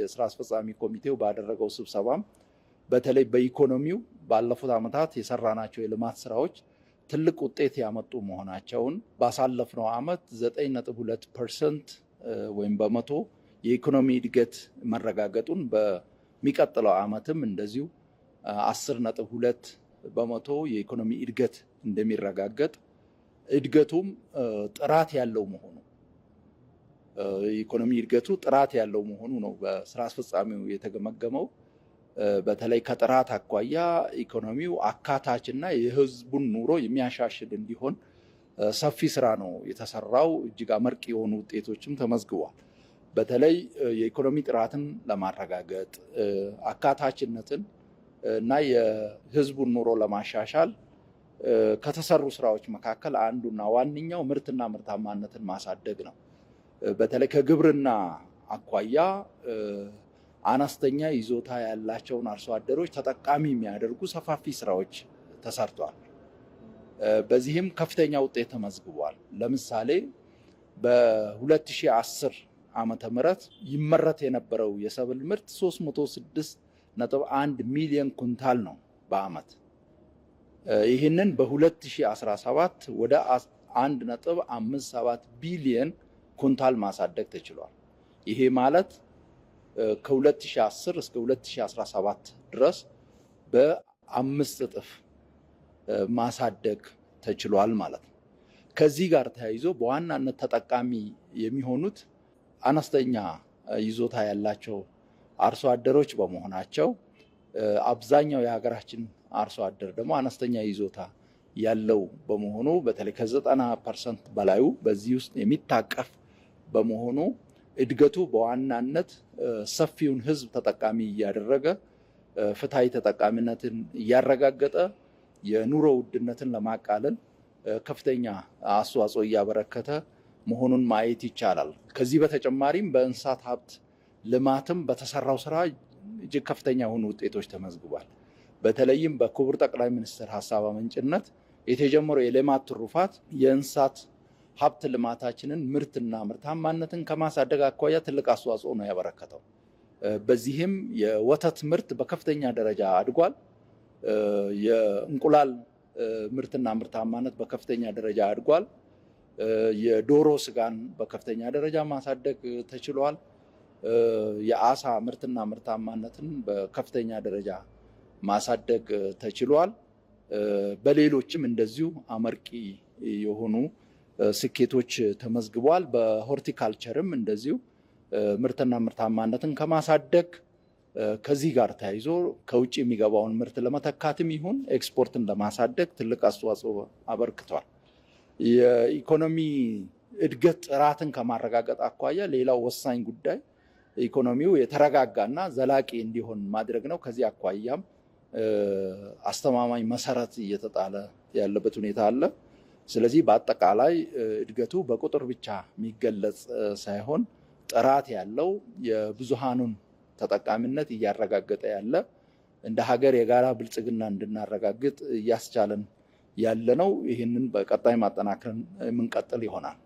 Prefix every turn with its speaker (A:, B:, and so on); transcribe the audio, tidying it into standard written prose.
A: የስራ አስፈጻሚ ኮሚቴው ባደረገው ስብሰባም በተለይ በኢኮኖሚው ባለፉት ዓመታት የሰራናቸው የልማት ስራዎች ትልቅ ውጤት ያመጡ መሆናቸውን ባሳለፍነው ዓመት 9.2% ወይም በመቶ የኢኮኖሚ እድገት መረጋገጡን በሚቀጥለው ዓመትም እንደዚሁ 10.2 በመቶ የኢኮኖሚ እድገት እንደሚረጋገጥ እድገቱም ጥራት ያለው መሆኑ የኢኮኖሚ እድገቱ ጥራት ያለው መሆኑ ነው በስራ አስፈጻሚው የተገመገመው። በተለይ ከጥራት አኳያ ኢኮኖሚው አካታችና የህዝቡን ኑሮ የሚያሻሽል እንዲሆን ሰፊ ስራ ነው የተሰራው። እጅግ አመርቂ የሆኑ ውጤቶችም ተመዝግቧል። በተለይ የኢኮኖሚ ጥራትን ለማረጋገጥ አካታችነትን እና የህዝቡን ኑሮ ለማሻሻል ከተሰሩ ስራዎች መካከል አንዱና ዋነኛው ምርትና ምርታማነትን ማሳደግ ነው። በተለይ ከግብርና አኳያ አነስተኛ ይዞታ ያላቸውን አርሶ አደሮች ተጠቃሚ የሚያደርጉ ሰፋፊ ስራዎች ተሰርቷል። በዚህም ከፍተኛ ውጤት ተመዝግቧል። ለምሳሌ በ2010 ዓመተ ምህረት ይመረት የነበረው የሰብል ምርት 306.1 ሚሊዮን ኩንታል ነው በአመት። ይህንን በ2017 ወደ 1.57 ቢሊዮን ኩንታል ማሳደግ ተችሏል። ይሄ ማለት ከ2010 እስከ 2017 ድረስ በ5 እጥፍ ማሳደግ ተችሏል ማለት ነው። ከዚህ ጋር ተያይዞ በዋናነት ተጠቃሚ የሚሆኑት አነስተኛ ይዞታ ያላቸው አርሶ አደሮች በመሆናቸው አብዛኛው የሀገራችን አርሶ አደር ደግሞ አነስተኛ ይዞታ ያለው በመሆኑ በተለይ ከ90% በላዩ በዚህ ውስጥ የሚታቀፍ በመሆኑ እድገቱ በዋናነት ሰፊውን ህዝብ ተጠቃሚ እያደረገ ፍትሃዊ ተጠቃሚነትን እያረጋገጠ የኑሮ ውድነትን ለማቃለል ከፍተኛ አስተዋጽኦ እያበረከተ መሆኑን ማየት ይቻላል። ከዚህ በተጨማሪም በእንስሳት ሀብት ልማትም በተሰራው ስራ እጅግ ከፍተኛ የሆኑ ውጤቶች ተመዝግቧል። በተለይም በክቡር ጠቅላይ ሚኒስትር ሀሳብ አመንጭነት የተጀመረው የሌማት ትሩፋት የእንስሳት ሀብት ልማታችንን ምርትና ምርታማነትን ከማሳደግ አኳያ ትልቅ አስተዋጽኦ ነው ያበረከተው። በዚህም የወተት ምርት በከፍተኛ ደረጃ አድጓል። የእንቁላል ምርትና ምርታማነት በከፍተኛ ደረጃ አድጓል። የዶሮ ስጋን በከፍተኛ ደረጃ ማሳደግ ተችሏል። የአሳ ምርትና ምርታማነትን በከፍተኛ ደረጃ ማሳደግ ተችሏል። በሌሎችም እንደዚሁ አመርቂ የሆኑ ስኬቶች ተመዝግቧል። በሆርቲካልቸርም እንደዚሁ ምርትና ምርታማነትን ከማሳደግ ከዚህ ጋር ተያይዞ ከውጭ የሚገባውን ምርት ለመተካትም ይሁን ኤክስፖርትን ለማሳደግ ትልቅ አስተዋጽኦ አበርክቷል። የኢኮኖሚ እድገት ጥራትን ከማረጋገጥ አኳያ ሌላው ወሳኝ ጉዳይ ኢኮኖሚው የተረጋጋና ዘላቂ እንዲሆን ማድረግ ነው። ከዚህ አኳያም አስተማማኝ መሰረት እየተጣለ ያለበት ሁኔታ አለ። ስለዚህ በአጠቃላይ እድገቱ በቁጥር ብቻ የሚገለጽ ሳይሆን ጥራት ያለው የብዙሃኑን ተጠቃሚነት እያረጋገጠ ያለ እንደ ሀገር የጋራ ብልጽግና እንድናረጋግጥ እያስቻለን ያለ ነው። ይህንን በቀጣይ ማጠናከርን የምንቀጥል ይሆናል።